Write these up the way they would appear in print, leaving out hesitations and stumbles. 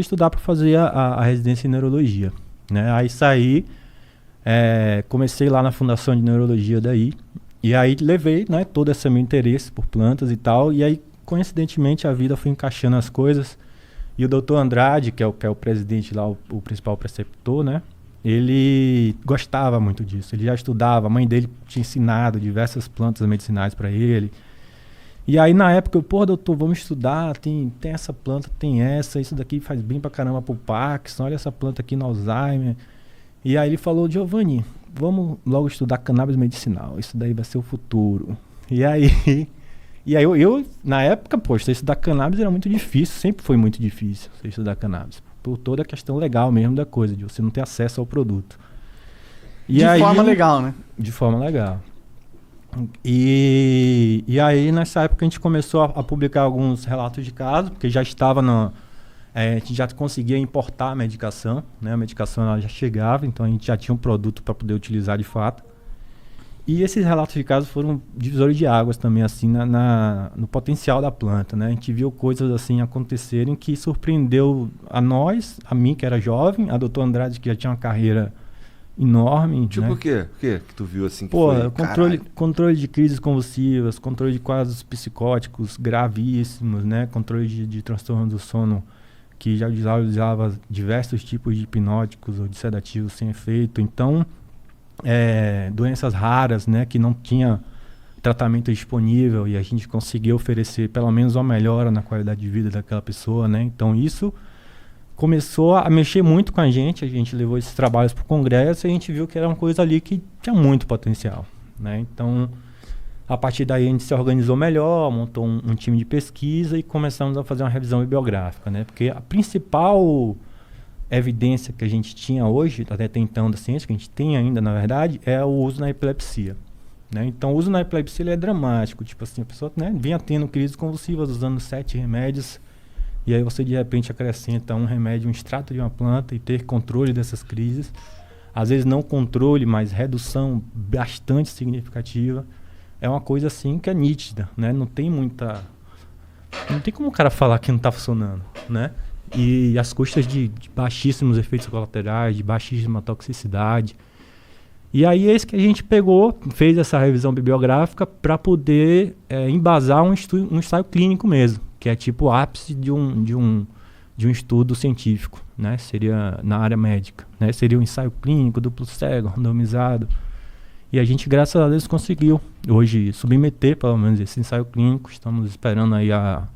estudar para fazer a residência em neurologia, né? Aí saí, comecei lá na Fundação de Neurologia daí, e aí levei, né, todo esse meu interesse por plantas e tal, e aí, coincidentemente, a vida foi encaixando as coisas, e o Dr. Andrade, que é o presidente lá, o principal preceptor, né? Ele gostava muito disso, ele já estudava, a mãe dele tinha ensinado diversas plantas medicinais para ele. E aí na época eu, doutor, vamos estudar, tem essa planta, tem essa, isso daqui faz bem pra caramba pro Parkinson, olha essa planta aqui no Alzheimer. E aí ele falou, Giovanni, vamos logo estudar cannabis medicinal, isso daí vai ser o futuro. E aí eu na época, poxa, estudar cannabis era muito difícil, sempre foi muito difícil estudar cannabis. Por toda a questão legal mesmo da coisa, de você não ter acesso ao produto. E de forma legal, né? De forma legal. E aí, nessa época, a gente começou a publicar alguns relatos de caso, porque já estava a gente já conseguia importar a medicação, né? A medicação ela já chegava, então a gente já tinha um produto para poder utilizar de fato. E esses relatos de casos foram divisores de águas também, assim, no potencial da planta, né? A gente viu coisas assim acontecerem que surpreendeu a nós, a mim que era jovem, a doutora Andrade que já tinha uma carreira enorme. Tipo, né? o quê? O que tu viu assim que Pô, foi? controle de crises convulsivas, controle de quadros psicóticos gravíssimos, né? Controle de transtorno do sono, que já usava diversos tipos de hipnóticos ou de sedativos sem efeito. Então, doenças raras, né, que não tinha tratamento disponível e a gente conseguiu oferecer pelo menos uma melhora na qualidade de vida daquela pessoa, né? Então isso começou a mexer muito com a gente levou esses trabalhos para o congresso e a gente viu que era uma coisa ali que tinha muito potencial, né? Então, a partir daí a gente se organizou melhor, montou um time de pesquisa e começamos a fazer uma revisão bibliográfica, né? Porque a principal evidência que a gente tinha hoje, até então da ciência, que a gente tem ainda, na verdade, é o uso na epilepsia, né? Então, o uso na epilepsia ele é dramático. Tipo assim, a pessoa, né, vinha tendo crises convulsivas usando 7 remédios, e aí você, de repente, acrescenta um remédio, um extrato de uma planta e ter controle dessas crises. Às vezes não controle, mas redução bastante significativa. É uma coisa, assim, que é nítida, né? Não tem como o cara falar que não está funcionando, né? E as custas de baixíssimos efeitos colaterais, de baixíssima toxicidade. E aí é isso que a gente pegou, fez essa revisão bibliográfica para poder embasar um ensaio clínico mesmo, que é tipo o ápice de um estudo científico, né? Seria na área médica, né? Seria um ensaio clínico, duplo cego, randomizado. E a gente, graças a Deus, conseguiu hoje submeter, pelo menos, esse ensaio clínico. Estamos esperando aí a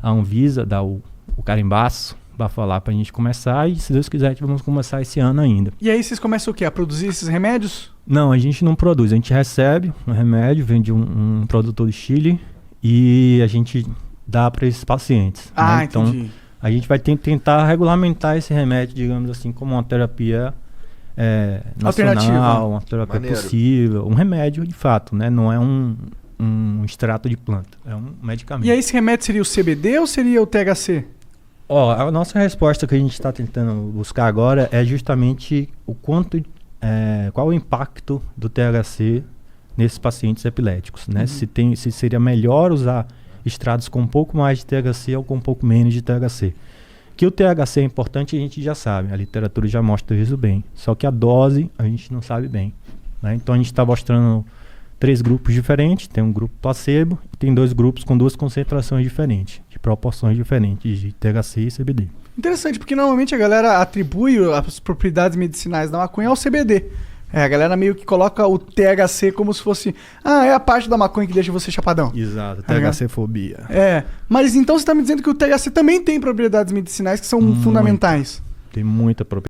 Anvisa dar o carimbaço para falar para a gente começar e, se Deus quiser, vamos começar esse ano ainda. E aí vocês começam o quê? A produzir esses remédios? Não, a gente não produz. A gente recebe um remédio, vem de um produtor do Chile e a gente dá para esses pacientes. Ah, né? Então, entendi. a gente vai tentar regulamentar esse remédio, digamos assim, como uma terapia nacional, uma terapia possível, um remédio de fato, né? Não é um extrato de planta, é um medicamento. E aí esse remédio seria o CBD ou seria o THC? A nossa resposta que a gente está tentando buscar agora é justamente qual o impacto do THC nesses pacientes epiléticos, né? Uhum. Se seria melhor usar extratos com um pouco mais de THC ou com um pouco menos de THC. Que o THC é importante a gente já sabe, a literatura já mostra isso bem, só que a dose a gente não sabe bem, né? Então a gente está mostrando 3 grupos diferentes, tem um grupo placebo e tem 2 grupos com 2 concentrações diferentes, de proporções diferentes de THC e CBD. Interessante, porque normalmente a galera atribui as propriedades medicinais da maconha ao CBD. A galera meio que coloca o THC como se fosse... é a parte da maconha que deixa você chapadão. Exato, THC-fobia. Mas então você está me dizendo que o THC também tem propriedades medicinais que são fundamentais. Tem muita propriedade.